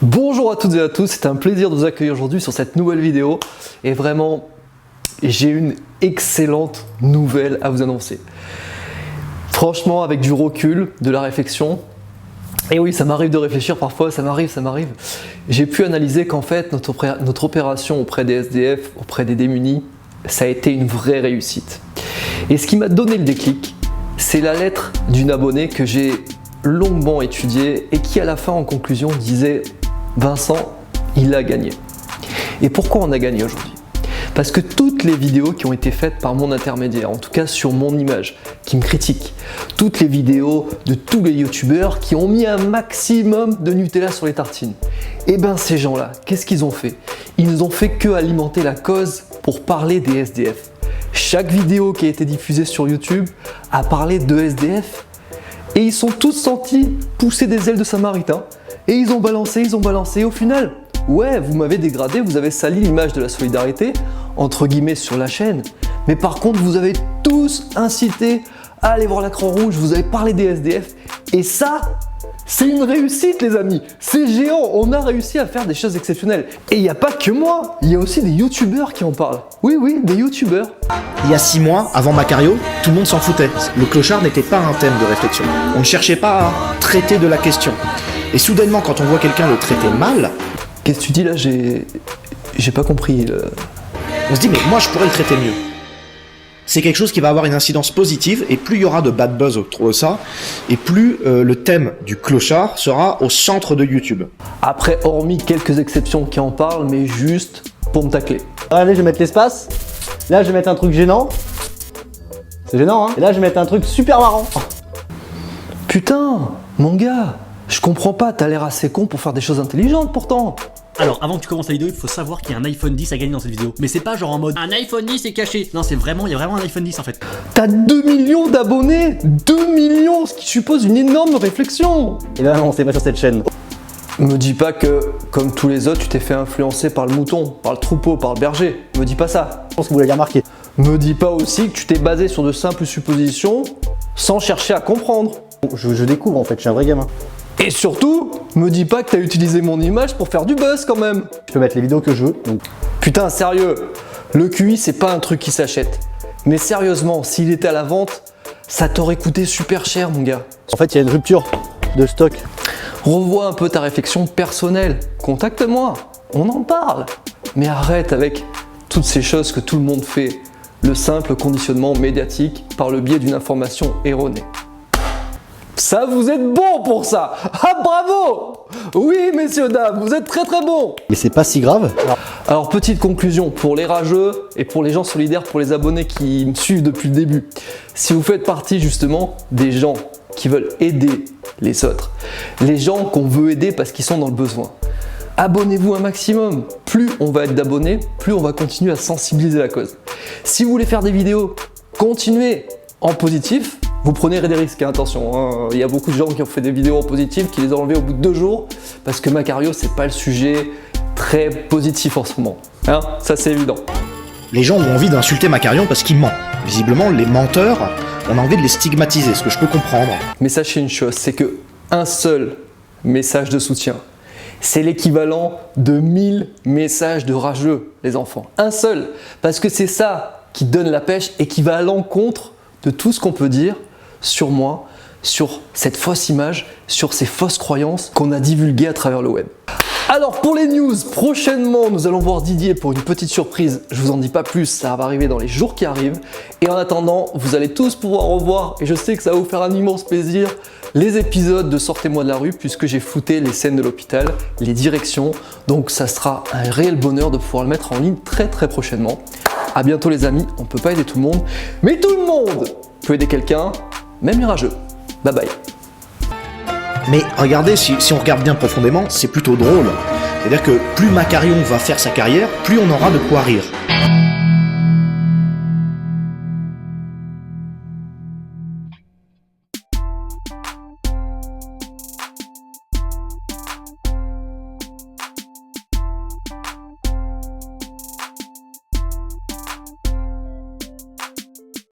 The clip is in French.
Bonjour à toutes et à tous, c'est un plaisir de vous accueillir aujourd'hui sur cette nouvelle vidéo et vraiment j'ai une excellente nouvelle à vous annoncer. Franchement, avec du recul, de la réflexion, et oui, ça m'arrive de réfléchir parfois, ça m'arrive, j'ai pu analyser qu'en fait notre opération auprès des SDF, auprès des démunis, ça a été une vraie réussite. Et ce qui m'a donné le déclic, c'est la lettre d'une abonnée que j'ai longuement étudiée et qui à la fin en conclusion disait: Vincent, il a gagné. Et pourquoi on a gagné aujourd'hui? Parce que toutes les vidéos qui ont été faites par mon intermédiaire, en tout cas sur mon image, qui me critiquent, toutes les vidéos de tous les youtubeurs qui ont mis un maximum de Nutella sur les tartines, et ben ces gens-là, qu'est-ce qu'ils ont fait? Ils n'ont fait que alimenter la cause pour parler des SDF. Chaque vidéo qui a été diffusée sur YouTube a parlé de SDF et ils sont tous sentis pousser des ailes de Samaritain. Et ils ont balancé, et au final, ouais, vous m'avez dégradé, vous avez sali l'image de la solidarité, entre guillemets, sur la chaîne. Mais par contre, vous avez tous incité à aller voir la Croix-Rouge, vous avez parlé des SDF. Et ça, c'est une réussite, les amis. C'est géant, on a réussi à faire des choses exceptionnelles. Et il n'y a pas que moi, il y a aussi des youtubeurs qui en parlent. Oui, des youtubeurs. Il y a 6 mois, avant Macario, tout le monde s'en foutait. Le clochard n'était pas un thème de réflexion. On ne cherchait pas à traiter de la question. Et soudainement, quand on voit quelqu'un le traiter mal... Qu'est-ce que tu dis là? J'ai pas compris. On se dit, mais moi je pourrais le traiter mieux. C'est quelque chose qui va avoir une incidence positive, et plus il y aura de bad buzz autour de ça, et plus le thème du clochard sera au centre de YouTube. Après, hormis quelques exceptions qui en parlent, mais juste pour me tacler. Allez, je vais mettre l'espace. Là, je vais mettre un truc gênant. C'est gênant, hein? Et là, je vais mettre un truc super marrant. Putain, mon gars, je comprends pas, t'as l'air assez con pour faire des choses intelligentes pourtant. Alors, avant que tu commences la vidéo, il faut savoir qu'il y a un iPhone 10 à gagner dans cette vidéo. Mais c'est pas genre en mode un iPhone 10 est caché. Non, c'est vraiment, il y a vraiment un iPhone 10 en fait. T'as 2 millions d'abonnés, 2 millions, ce qui suppose une énorme réflexion. Et ben non, c'est pas sur cette chaîne. Me dis pas que, comme tous les autres, tu t'es fait influencer par le mouton, par le troupeau, par le berger. Me dis pas ça. Je pense que vous l'avez remarqué. Me dis pas aussi que tu t'es basé sur de simples suppositions sans chercher à comprendre. Je découvre en fait, je suis un vrai gamin. Et surtout, me dis pas que t'as utilisé mon image pour faire du buzz quand même. Je peux mettre les vidéos que je veux, donc... Putain, sérieux, le QI c'est pas un truc qui s'achète. Mais sérieusement, s'il était à la vente, ça t'aurait coûté super cher mon gars. En fait, il y a une rupture de stock. Revois un peu ta réflexion personnelle, contacte-moi, on en parle. Mais arrête avec toutes ces choses que tout le monde fait, le simple conditionnement médiatique par le biais d'une information erronée. Ça, vous êtes bons pour ça. Ah, bravo. Oui, messieurs, dames, vous êtes très très bons. Mais c'est pas si grave. Alors, petite conclusion pour les rageux et pour les gens solidaires, pour les abonnés qui me suivent depuis le début. Si vous faites partie justement des gens qui veulent aider les autres, les gens qu'on veut aider parce qu'ils sont dans le besoin, abonnez-vous un maximum. Plus on va être d'abonnés, plus on va continuer à sensibiliser la cause. Si vous voulez faire des vidéos, continuez en positif. Vous prenez des risques, hein, attention, hein. Il y a beaucoup de gens qui ont fait des vidéos en positif, qui les ont enlevées au bout de 2 jours, parce que Macario, c'est pas le sujet très positif en ce moment. Hein, ça c'est évident. Les gens ont envie d'insulter Macarion parce qu'il ment. Visiblement, les menteurs, on a envie de les stigmatiser, ce que je peux comprendre. Mais sachez une chose, c'est que un seul message de soutien, c'est l'équivalent de 1000 messages de rageux, les enfants. Un seul, parce que c'est ça qui donne la pêche et qui va à l'encontre de tout ce qu'on peut dire sur moi, sur cette fausse image, sur ces fausses croyances qu'on a divulguées à travers le web. Alors pour les news, prochainement nous allons voir Didier pour une petite surprise, je vous en dis pas plus, ça va arriver dans les jours qui arrivent. Et en attendant, vous allez tous pouvoir revoir, et je sais que ça va vous faire un immense plaisir, les épisodes de Sortez-moi de la rue, puisque j'ai flouté les scènes de l'hôpital, les directions, donc ça sera un réel bonheur de pouvoir le mettre en ligne très très prochainement. A bientôt les amis, on peut pas aider tout le monde, mais tout le monde peut aider quelqu'un, même les rageux. Bye bye. Mais regardez, si on regarde bien profondément, c'est plutôt drôle. C'est-à-dire que plus Macarion va faire sa carrière, plus on aura de quoi rire.